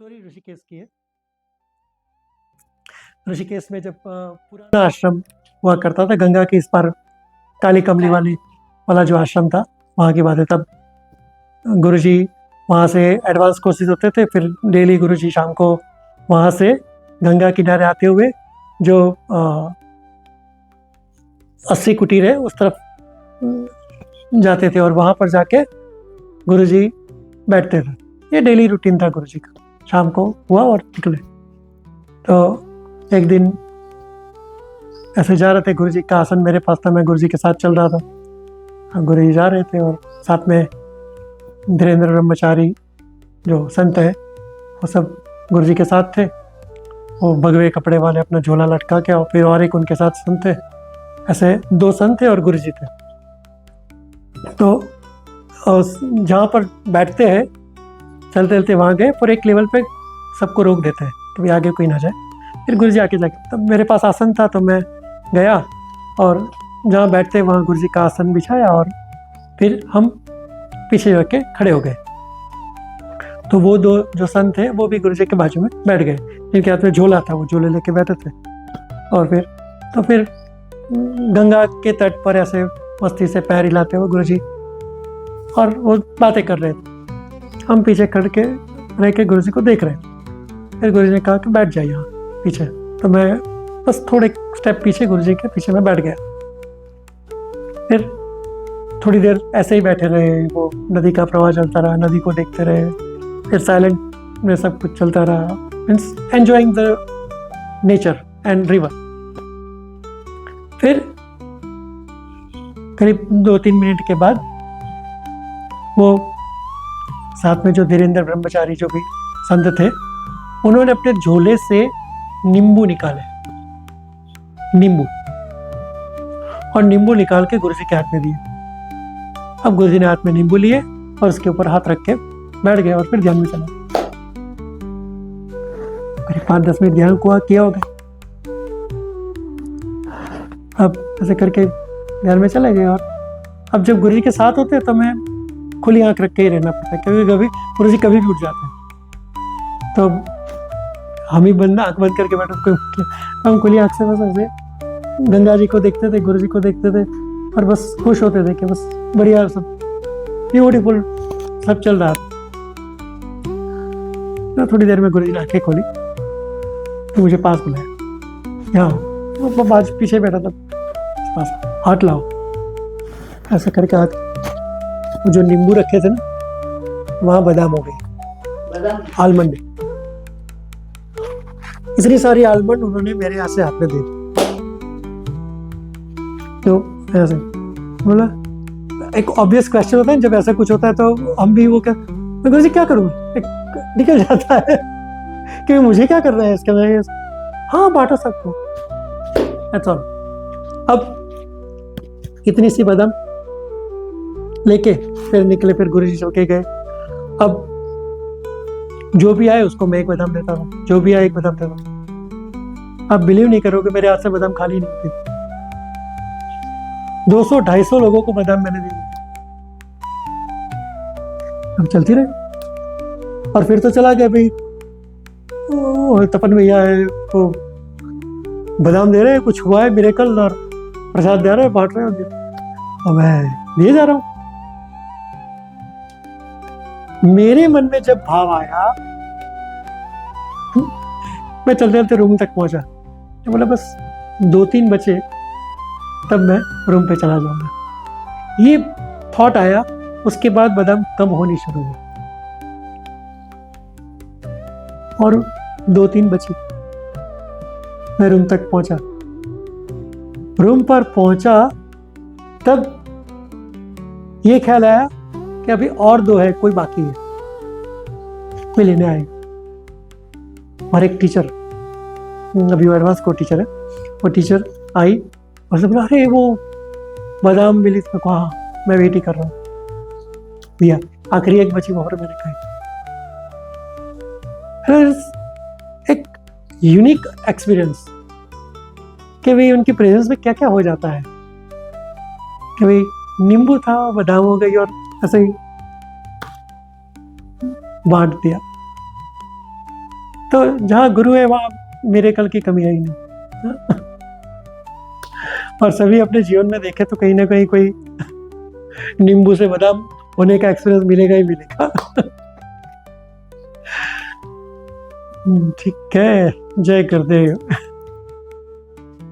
Story Rishikesh की है। ऋषिकेश में जब पुराना आश्रम हुआ करता था, गंगा के इस पार काली कमली वाला जो आश्रम था, वहाँ की बात है। तब गुरुजी वहाँ से एडवांस कोर्सेज होते थे, फिर डेली गुरुजी शाम को वहाँ से गंगा किनारे आते हुए जो 80 कुटीर है उस तरफ जाते थे और वहाँ पर जाके गुरुजी बैठते थे। ये डेली रूटीन था गुरुजी का। शाम को हुआ और निकले। तो एक दिन ऐसे जा रहे थे, गुरुजी का आसन मेरे पास था, मैं गुरुजी के साथ चल रहा था। गुरुजी जा रहे थे और साथ में धीरेन्द्र ब्रह्मचारी जो संत है वो सब गुरुजी के साथ थे। वो भगवे कपड़े वाले अपना झोला लटका के, और फिर और एक उनके साथ संत थे। ऐसे 2 संत थे और गुरुजी थे। तो जहाँ पर बैठते हैं चलते चलते वहाँ गए, पर एक लेवल पे सबको रोक देते हैं कि भाई आगे कोई ना जाए। फिर गुरुजी आके जाके, तब मेरे पास आसन था तो मैं गया और जहाँ बैठते वहाँ गुरुजी का आसन बिछाया और फिर हम पीछे जाके खड़े हो गए। तो वो 2 जो संत थे वो भी गुरुजी के बाजू में बैठ गए, जिनके हाथ में झोला था, वो झोले लेके बैठे थे। और फिर गंगा के तट पर ऐसे मस्ती से पैर हिलाते हुए गुरुजी और वो बातें कर रहे थे। हम पीछे खड़ के रह के गुरुजी को देख रहे थे। फिर गुरुजी ने कहा कि बैठ जाइए यहाँ पीछे। तो मैं बस थोड़े स्टेप पीछे गुरुजी के पीछे मैं बैठ गया। फिर थोड़ी देर ऐसे ही बैठे रहे, वो नदी का प्रवाह चलता रहा, नदी को देखते रहे। फिर साइलेंट में सब कुछ चलता रहा, means enjoying the nature and river. फिर करीब 2-3 मिनट के बाद वो साथ में जो धीरेन्द्र ब्रह्मचारी जो भी संत थे, उन्होंने अपने झोले से नींबू निकाले, और नींबू निकाल के गुरुजी के हाथ में दिए। अब गुरुजी ने हाथ में नींबू लिए और उसके ऊपर हाथ रख के बैठ गए और फिर ध्यान में चला। करीब 5-10 मिनट ध्यान किया होगा। अब ऐसे करके ध्यान में चले गए। और अब जब गुरुजी के साथ होते हैं तो मैं खुली आंख रख के ही रहना पड़ता है, क्योंकि कभी गुरुजी कभी भी उठ जाते हैं। तो हम ही आंख बंद करके बैठे, हम खुली आंख से बस ऐसे गंगा जी को देखते थे, गुरुजी को देखते थे और बस खुश होते थे कि बस बढ़िया, सब ब्यूटीफुल सब चल रहा था। तो थोड़ी देर में गुरुजी ने आंखें खोली तो मुझे पास बुलाया। यहाँ वो बाज पीछे बैठा था, पास हाथ लाओ। ऐसा करके हाथ, वो जो नींबू रखे थे ना वहाँ बादाम हो गए, आलमंड। इतनी सारी आलमंड उन्होंने मेरे हाथ से हाथ में दे दी। तो ऐसे बोला, एक ऑब्वियस क्वेश्चन होता है जब ऐसा कुछ होता है, तो हम भी वो क्या, मैं गुरुजी क्या करूँ, निकल जाता है कि मुझे क्या कर रहा है इसका। मैं हाँ बांटो सबको, अच्छा। अब इतनी सी बादाम लेके फिर निकले, फिर गुरुजी चौके गए। अब जो भी आए उसको मैं एक बादाम देता हूँ, जो भी आए एक बादाम देता हूँ। आप बिलीव नहीं करोगे, मेरे हाथ से बादाम खाली नहीं होती। 200-250 लोगों को बादाम मैंने दी। हम चलती रहे और फिर तो चला गया भाई, तपन भैया है वो बादाम दे रहे हैं, कुछ हुआ है मिरेकल और प्रसाद दे रहे हैं, बांट रहे हैं, और मैं दिए जा रहा हूँ। मेरे मन में जब भाव आया, मैं चलते चलते रूम तक पहुंचा। तो बोला बस 2-3 बचे तब मैं रूम पे चला जाऊंगा। ये थॉट आया, उसके बाद बादाम कम होनी शुरू हुई और 2-3 बचे। मैं रूम तक पहुंचा। रूम पर पहुंचा तब ये ख्याल आया कि अभी और 2 है, कोई बाकी है, मैं लेने आएगा। और एक टीचर, अभी वो एडवांस को टीचर है, वो टीचर आई और उसने बोला, अरे वो बादाम मिली। तो कहा मैं वेट ही कर रहा हूँ भैया, आखिरी एक बची वो और मैंने खाई। एक यूनिक एक्सपीरियंस कि भाई उनकी प्रेजेंस में क्या क्या हो जाता है, कि भाई नींबू था, बादाम हो गई और ऐसे ही बांट दिया। तो जहाँ गुरु है वहाँ मिरेकल की कमी है ही नहीं। और सभी अपने जीवन में देखे तो कहीं ना कहीं कोई नींबू से बादाम होने का एक्सपीरियंस मिलेगा ही मिलेगा। ठीक है, जय गुरुदेव।